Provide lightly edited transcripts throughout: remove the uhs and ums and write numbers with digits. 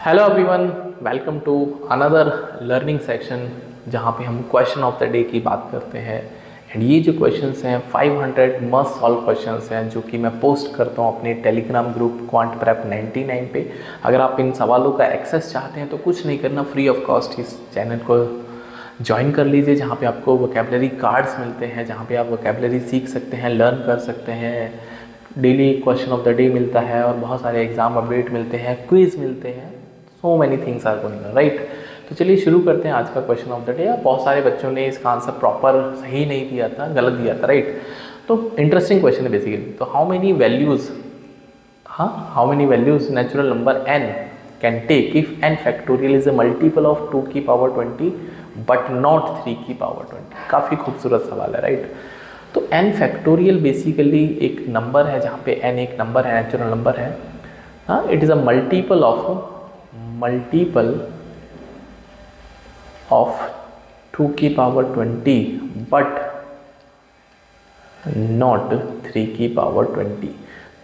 Hello everyone, welcome to another learning section जहाँ पे हम क्वेश्चन ऑफ द डे की बात करते हैं। एंड ये जो क्वेश्चंस हैं 500 मस्ट सॉल्व क्वेश्चंस हैं जो कि मैं पोस्ट करता हूँ अपने टेलीग्राम ग्रुप क्वांट प्रेप 99 पे। अगर आप इन सवालों का एक्सेस चाहते हैं तो कुछ नहीं करना, फ्री ऑफ कॉस्ट इस चैनल को ज्वाइन कर लीजिए, जहाँ पे आपको वोकेबलरी कार्ड्स मिलते हैं, जहाँ पे आप वोकेबलरी सीख सकते हैं, लर्न कर सकते हैं, daily question of the day मिलता है और बहुत सारे एग्जाम अपडेट मिलते हैं, क्विज मिलते हैं, so many things are going on, right. तो चलिए शुरू करते हैं आज का क्वेश्चन ऑफ द डे। बहुत सारे बच्चों ने इसका आंसर प्रॉपर सही नहीं दिया था, गलत दिया था, राइट। तो इंटरेस्टिंग क्वेश्चन है बेसिकली। तो how many values natural number n can take if n factorial is a multiple of 2 की पावर 20 बट नॉट 3 की पावर 20। काफ़ी खूबसूरत सवाल है, राइट। तो n फैक्टोरियल बेसिकली एक नंबर है, जहाँ पे n एक नंबर है, नेचुरल नंबर है। हाँ, it is a multiple of 2 की पावर 20 बट नॉट 3 की पावर 20।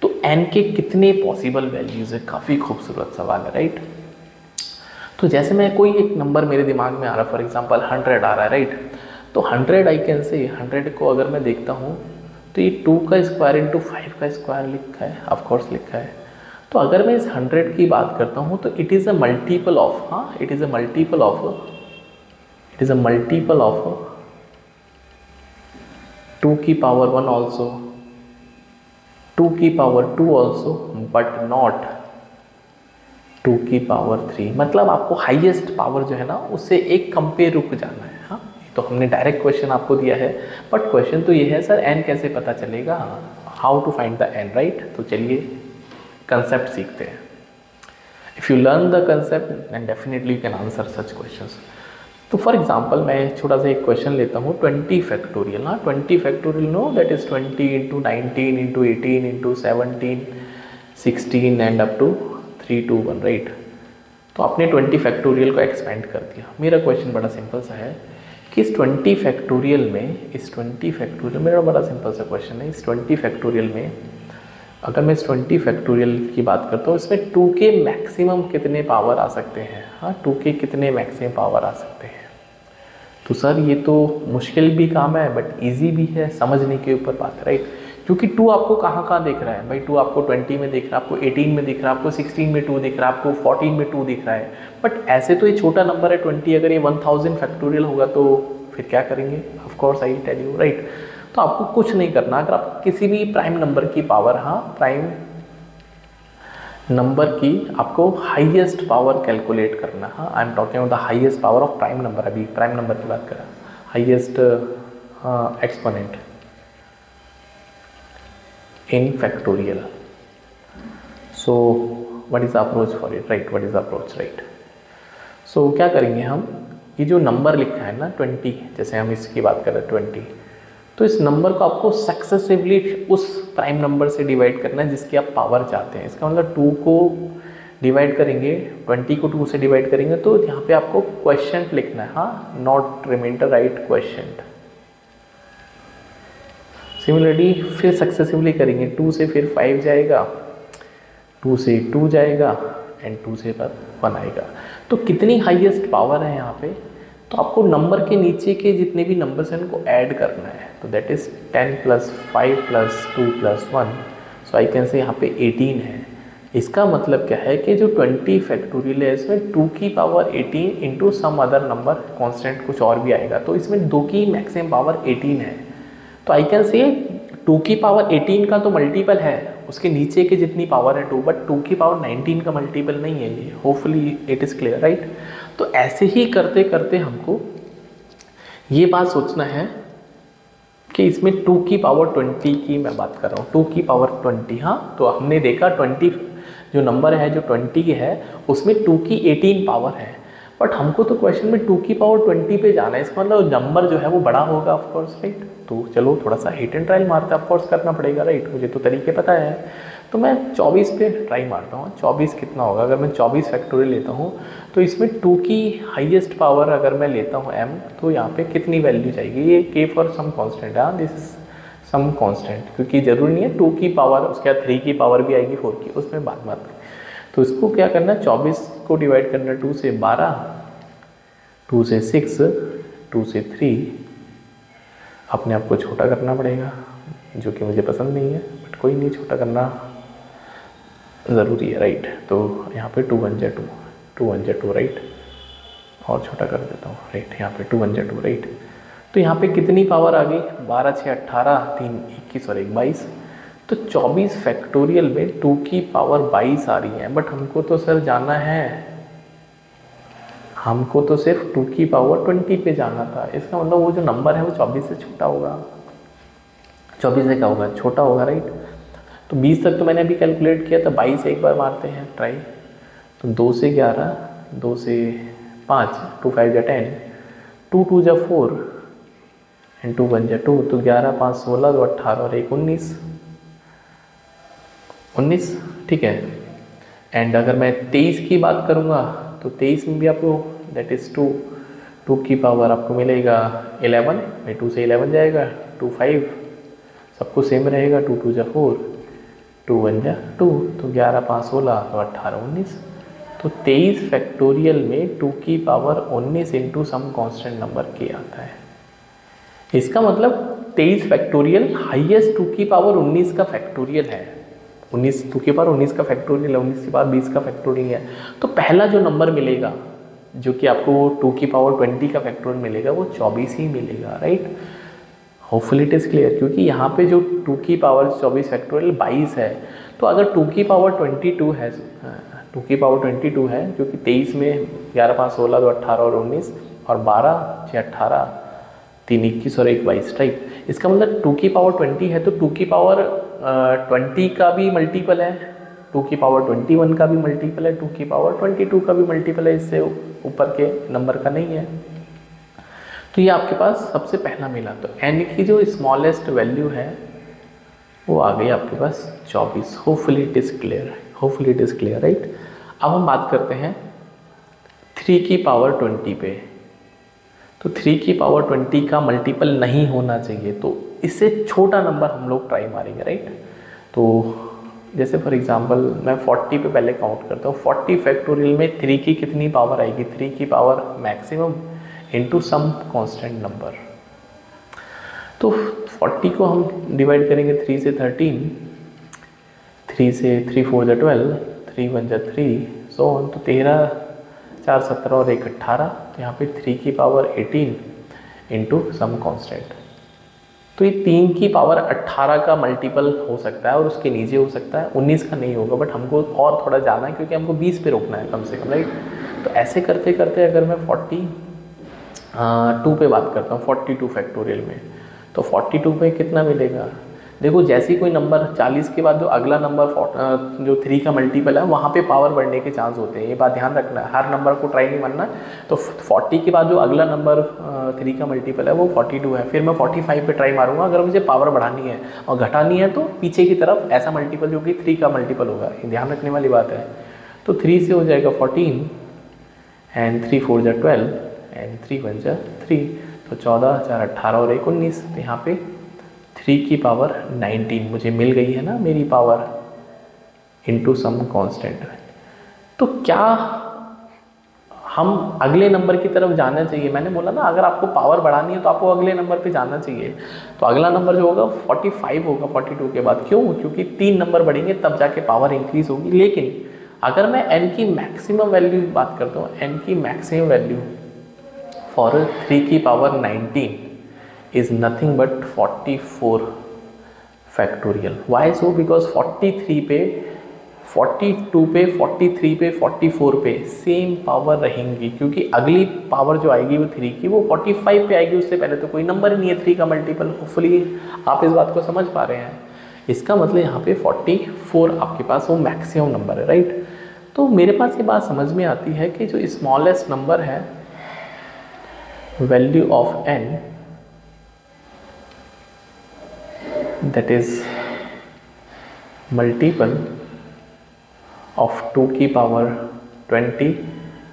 तो n के कितने पॉसिबल वैल्यूज है, काफ़ी खूबसूरत सवाल है, राइट। तो जैसे मैं कोई एक नंबर मेरे दिमाग में आ रहा है, फॉर एग्जांपल 100 आ रहा है, राइट। तो 100 आई कैन से 100 को अगर मैं देखता हूँ तो ये 2 का स्क्वायर इंटू 5 का स्क्वायर लिखा है, ऑफकोर्स लिखा है। तो अगर मैं इस 100 की बात करता हूँ तो it is a multiple of, it is a multiple of 2 की पावर 1 ऑल्सो, 2 की पावर 2 ऑल्सो, बट नॉट 2 की पावर 3। मतलब आपको हाईएस्ट पावर जो है ना उससे एक कम पे रुक जाना है। हाँ, तो हमने डायरेक्ट क्वेश्चन आपको दिया है, बट क्वेश्चन तो ये है सर n कैसे पता चलेगा, how to find the n, right. तो चलिए कंसेप्ट सीखते हैं। If you learn the concept then definitely you can answer such questions. तो फॉर एग्जांपल मैं छोटा सा एक क्वेश्चन लेता हूँ, 20 फैक्टोरियल। हाँ, 20 factorial no that is 20 into 19 into 18 into 17 16 and up to 321, right. तो आपने 20 फैक्टोरियल को एक्सपेंड कर दिया। मेरा क्वेश्चन बड़ा सिंपल सा है कि इस 20 फैक्टोरियल में मेरा बड़ा सिंपल सा क्वेश्चन है, इस 20 फैक्टोरियल में अगर मैं इस 20 फैक्टोरियल की बात करता हूँ, इसमें 2 के मैक्सिमम कितने पावर आ सकते हैं। हाँ, 2 के कितने मैक्सिमम पावर आ सकते हैं। तो सर ये तो मुश्किल भी काम है बट इजी भी है, समझने के ऊपर बात है, राइट। क्योंकि 2 आपको कहाँ दिख रहा है भाई, 2 आपको 20 में दिख रहा है, आपको 18 में दिख रहा है, आपको 16 में 2 दिख रहा है, आपको 14 में 2 दिख रहा है। बट ऐसे तो ये छोटा नंबर है 20, अगर ये 1000 फैक्टोरियल होगा तो फिर क्या करेंगे, of course I tell you, right. तो आपको कुछ नहीं करना, अगर आप किसी भी प्राइम नंबर की पावर, प्राइम नंबर की आपको हाईएस्ट पावर कैलकुलेट करना। हाँ, I am talking about the highest power of prime number. अभी प्राइम नंबर की बात करें, highest exponent in factorial. So what is approach for it, right, what is approach, right. So क्या करेंगे हम, ये जो नंबर लिखा है ना 20, जैसे हम इसकी बात करें 20, तो इस नंबर को आपको सक्सेसिवली उस प्राइम नंबर से डिवाइड करना है जिसकी आप पावर चाहते हैं। इसका मतलब 2 को डिवाइड करेंगे, 20 को 2 से डिवाइड करेंगे, तो यहाँ पे आपको क्वेश्चन लिखना है। हाँ, not reminder, right, question. Similarly फिर सक्सेसिवली करेंगे, 2 से फिर 5 जाएगा, 2 से 2 जाएगा एंड 2 से 1 आएगा। तो कितनी हाईएस्ट पावर है यहाँ पे, तो आपको नंबर के नीचे के जितने भी नंबर्स हैं उनको ऐड करना है। तो that is 10 plus 5 plus 2 plus 1, so I can say यहाँ पे 18 है। इसका मतलब क्या है कि जो 20 फैक्टोरियल है इसमें 2 की power 18 into some other number, constant कुछ और भी आएगा, तो इसमें 2 की मैक्सिमम पावर 18 है। तो आई कैन से 2 की पावर 18 का तो मल्टीपल है, उसके नीचे के जितनी पावर है 2, बट 2 की पावर 19 का मल्टीपल नहीं है ये। Hopefully it is clear, right. तो ऐसे ही करते करते हमको ये बात सोचना है कि इसमें 2 की पावर 20 की मैं बात कर रहा हूँ, 2 की पावर 20। हाँ, तो हमने देखा 20 जो नंबर है, जो 20 है उसमें 2 की 18 पावर है, बट हमको तो क्वेश्चन में 2 की पावर 20 पे जाना है। इसका मतलब नंबर जो है वो बड़ा होगा, ऑफकोर्स, राइट। तो चलो थोड़ा सा हिट एंड ट्रायल मारते हैं, ऑफकोर्स करना पड़ेगा, राइट। मुझे तो तरीके पता है, तो मैं 24 पे ट्राई मारता हूँ। 24 कितना होगा, अगर मैं 24 फैक्टोरियल लेता हूँ तो इसमें 2 की हाईएस्ट पावर अगर मैं लेता हूँ m, तो यहाँ पे कितनी वैल्यू जाएगी, ये k फॉर सम कांस्टेंट। हाँ, दिस इज सम कांस्टेंट, क्योंकि जरूरी नहीं है 2 की पावर उसके बाद 3 की पावर भी आएगी, 4 की, उसमें बात तो इसको क्या करना है, 24 को डिवाइड करना है 2 से 12, 2 से 6, 2 से 3। अपने आप को छोटा करना पड़ेगा, जो कि मुझे पसंद नहीं है, बट कोई नहीं, छोटा करना ज़रूरी है, राइट। तो यहाँ पे 2 1 2, 2 1 2, राइट, और छोटा कर देता हूँ, राइट। यहाँ पे 2 1 2, राइट। तो यहाँ पे कितनी पावर आ गई, 12 6 18, 3 21 और 1 22। तो 24 फैक्टोरियल में 2 की पावर 22 आ रही है, बट हमको तो सर जाना है, हमको तो सिर्फ 2 की पावर 20 पे जाना था। इसका मतलब वो जो नंबर है वो 24 से छोटा होगा, 24 से क्या होगा, छोटा होगा, राइट। तो 20 तक तो मैंने अभी कैलकुलेट किया था, 22 एक बार मारते हैं ट्राई। तो 2 से 11, 2 से 5, 2 5 जा 10, 2 2 जा 4 एंड 2 1 जा 2, तो 11 5 16, 2 18 और 1 19, 19, ठीक है। एंड अगर मैं 23 की बात करूँगा तो 23 में भी आपको दैट इज़ 2 की पावर आपको मिलेगा 11, में 2 से 11 जाएगा, 2 5, सबको सेम रहेगा, 2 2 जा 4, 2 1 जा 2, तो 11 5 16, तो 18 19। तो 23 फैक्टोरियल में 2 की power 19 into some constant number के आता है। इसका मतलब 23 फैक्टोरियल हाईएस्ट 2 की पावर 19 का फैक्टोरियल है। 19 2 की पावर 19 का फैक्टोरियल है, 19 के बाद 20 का फैक्टोरियल है। तो पहला जो नंबर मिलेगा, जो कि आपको 2 की पावर 20 का फैक्टोरियल मिलेगा, वो 24 ही मिलेगा, right. Hopefully it is clear, क्योंकि यहाँ पे जो 2 की पावर 24 फैक्टोरियल 22 है। तो अगर 2 की पावर 22 है, 2 की पावर 22 है, जो कि 23 में 11 5 16, 2 18 और 19, और 12 6 18, 3 21 और 1 22, टाइप। इसका मतलब 2 की पावर 20 है, तो 2 की पावर 20 का भी मल्टीपल है, 2 की पावर 21 का भी मल्टीपल है, 2 की पावर 22 का भी मल्टीपल है, इससे ऊपर के नंबर का नहीं है। तो ये आपके पास सबसे पहला मिला। तो n की जो स्मॉलेस्ट वैल्यू है वो आ गई आपके पास 24। Hopefully it is clear, hopefully it is clear, right. अब हम बात करते हैं 3 की पावर 20 पे। तो 3 की पावर 20 का मल्टीपल नहीं होना चाहिए, तो इससे छोटा नंबर हम लोग ट्राई मारेंगे, राइट। तो जैसे फॉर एग्जांपल मैं 40 पे पहले काउंट करता हूँ। 40 फैक्टोरियल में 3 की कितनी पावर आएगी, 3 की power maximum into some constant number. तो 40 को हम डिवाइड करेंगे 3 से 13, 3 से 3 4 जा 12, 3 1 जा 3, सो ऑन। तो 13 4 17 और 1 18। तो यहाँ पे 3 की पावर 18 इंटू सम कांस्टेंट। तो ये 3 की पावर 18 का मल्टीपल हो सकता है और उसके नीचे हो सकता है, 19 का नहीं होगा, बट हमको और थोड़ा जाना है क्योंकि हमको 20 पे रोकना है कम से कम, राइट। तो ऐसे करते करते अगर मैं 42 पे बात करता हूँ, 42 फैक्टोरियल में, तो 42 पे कितना मिलेगा। देखो जैसे ही कोई नंबर 40 के बाद जो अगला नंबर जो 3 का मल्टीपल है, वहाँ पे पावर बढ़ने के चांस होते हैं। ये बात ध्यान रखना है, हर नंबर को ट्राई नहीं मानना। तो 40 के बाद जो अगला नंबर 3 का मल्टीपल है वो 42 है। फिर मैं 45 पे ट्राई मारूंगा अगर मुझे पावर बढ़ानी है, और घटानी है तो पीछे की तरफ ऐसा मल्टीपल जो कि 3 का मल्टीपल होगा। ये ध्यान रखने वाली बात है। तो 3 से हो जाएगा 14 एंड 3 4 जा 12 एंड 3 1 जा 3, तो 14 4 18 और 1 19। तो यहाँ पे 3 की पावर 19 मुझे मिल गई है ना, मेरी पावर इंटू सम कांस्टेंट। तो क्या हम अगले नंबर की तरफ जाना चाहिए। मैंने बोला ना, अगर आपको पावर बढ़ानी है तो आपको अगले नंबर पे जाना चाहिए। तो अगला नंबर जो होगा 45 होगा 42 के बाद। क्यों? क्योंकि 3 नंबर बढ़ेंगे तब जाके पावर इंक्रीज होगी। लेकिन अगर मैं n की मैक्सिमम वैल्यू बात करता हूँ, n की मैक्सिमम वैल्यू फॉर 3 की power 19 is nothing but 44 factorial. Why so? Because 43 पे, 42 पे, 43 पे, 44 पे सेम पावर रहेंगी, क्योंकि अगली पावर जो आएगी वो 3 की, वो 45 पे आएगी। उससे पहले तो कोई नंबर ही नहीं है 3 का मल्टीपल। होपफुली आप इस बात को समझ पा रहे हैं। इसका मतलब यहाँ पे 44 आपके पास वो मैक्सिमम नंबर है, राइट। तो मेरे पास ये बात समझ में आती है कि जो स्मॉलेस्ट नंबर है, value of n, that is multiple of 2 की power 20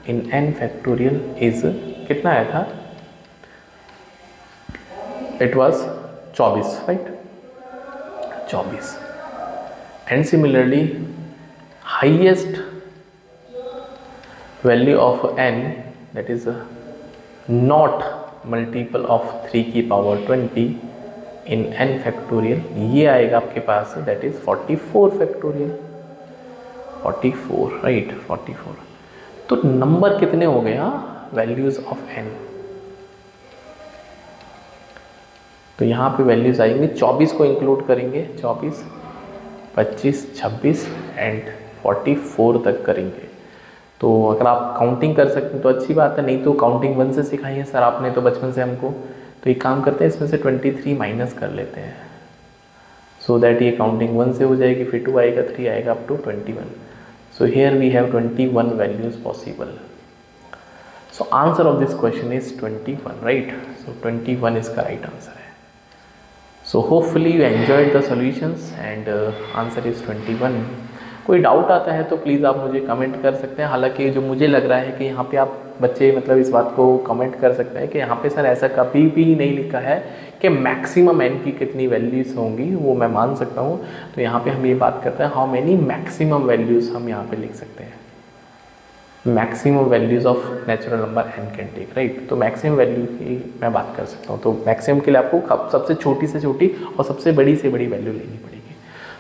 in n factorial is कितना आया था? It was 24, right? 24. And similarly highest value of n that is not multiple of 3 की पावर 20 इन n फैक्टोरियल, ये आएगा आपके पास that is 44 factorial, 44 right 44। तो number कितने हो गए वैल्यूज ऑफ n, तो यहाँ पे वैल्यूज आएंगे 24 को इंक्लूड करेंगे, 24, 25, 26 एंड 44 तक करेंगे। तो अगर आप काउंटिंग कर सकते हैं तो अच्छी बात है, नहीं तो काउंटिंग 1 से सिखाई है सर आपने तो बचपन से हमको, तो एक काम करते हैं इसमें से 23 माइनस कर लेते हैं, सो दैट ये काउंटिंग 1 से हो जाएगी, फिर 2 आएगा, 3 आएगा up to 21। So here we have 21 values possible. So answer of this question is 21 right. So 21 इसका राइट आंसर है। So hopefully you enjoyed the solutions and answer is 21। कोई डाउट आता है तो प्लीज़ आप मुझे कमेंट कर सकते हैं। हालांकि जो मुझे लग रहा है कि यहाँ पे आप बच्चे मतलब इस बात को कमेंट कर सकते हैं कि यहाँ पे सर ऐसा कभी भी नहीं लिखा है कि मैक्सिमम n की कितनी वैल्यूज़ होंगी, वो मैं मान सकता हूँ। तो यहाँ पे हम ये बात करते हैं हाउ मेनी मैक्सिमम वैल्यूज़ हम यहाँ पे लिख सकते हैं, maximum values of natural number n can take right. तो मैक्सिमम वैल्यू की मैं बात कर सकता हूँ। तो मैक्सिमम के लिए आपको सबसे छोटी से छोटी और सबसे बड़ी से बड़ी वैल्यू लेनी पड़ेगी।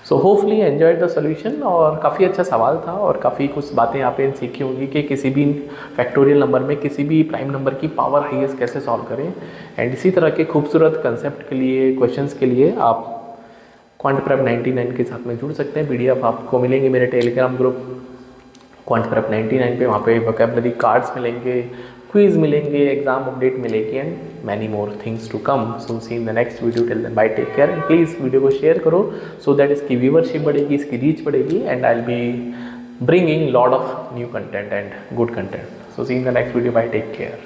So hopefully enjoyed the solution, और काफ़ी अच्छा सवाल था और काफ़ी कुछ बातें यहाँ पे सीखी होंगी कि किसी भी फैक्टोरियल नंबर में किसी भी प्राइम नंबर की पावर हाईएस्ट कैसे सॉल्व करें। एंड इसी तरह के खूबसूरत कंसेप्ट के लिए, क्वेश्चंस के लिए आप क्वांट प्रेप 99 के साथ में जुड़ सकते हैं। PDF आपको मिलेंगे मेरे टेलीग्राम ग्रुप क्वांट प्रेप 99 पे, वहाँ पे वोकैबुलरी कार्ड्स मिलेंगे, क्विज मिलेंगे, एग्जाम अपडेट मिलेगी and many more things to come. So see in the next video, till then bye, take care and please video को शेयर करो सो दैट इसकी viewership बढ़ेगी, इसकी रीच बढ़ेगी and I will be bringing lot of new content and good content. So see in the next video, bye, take care.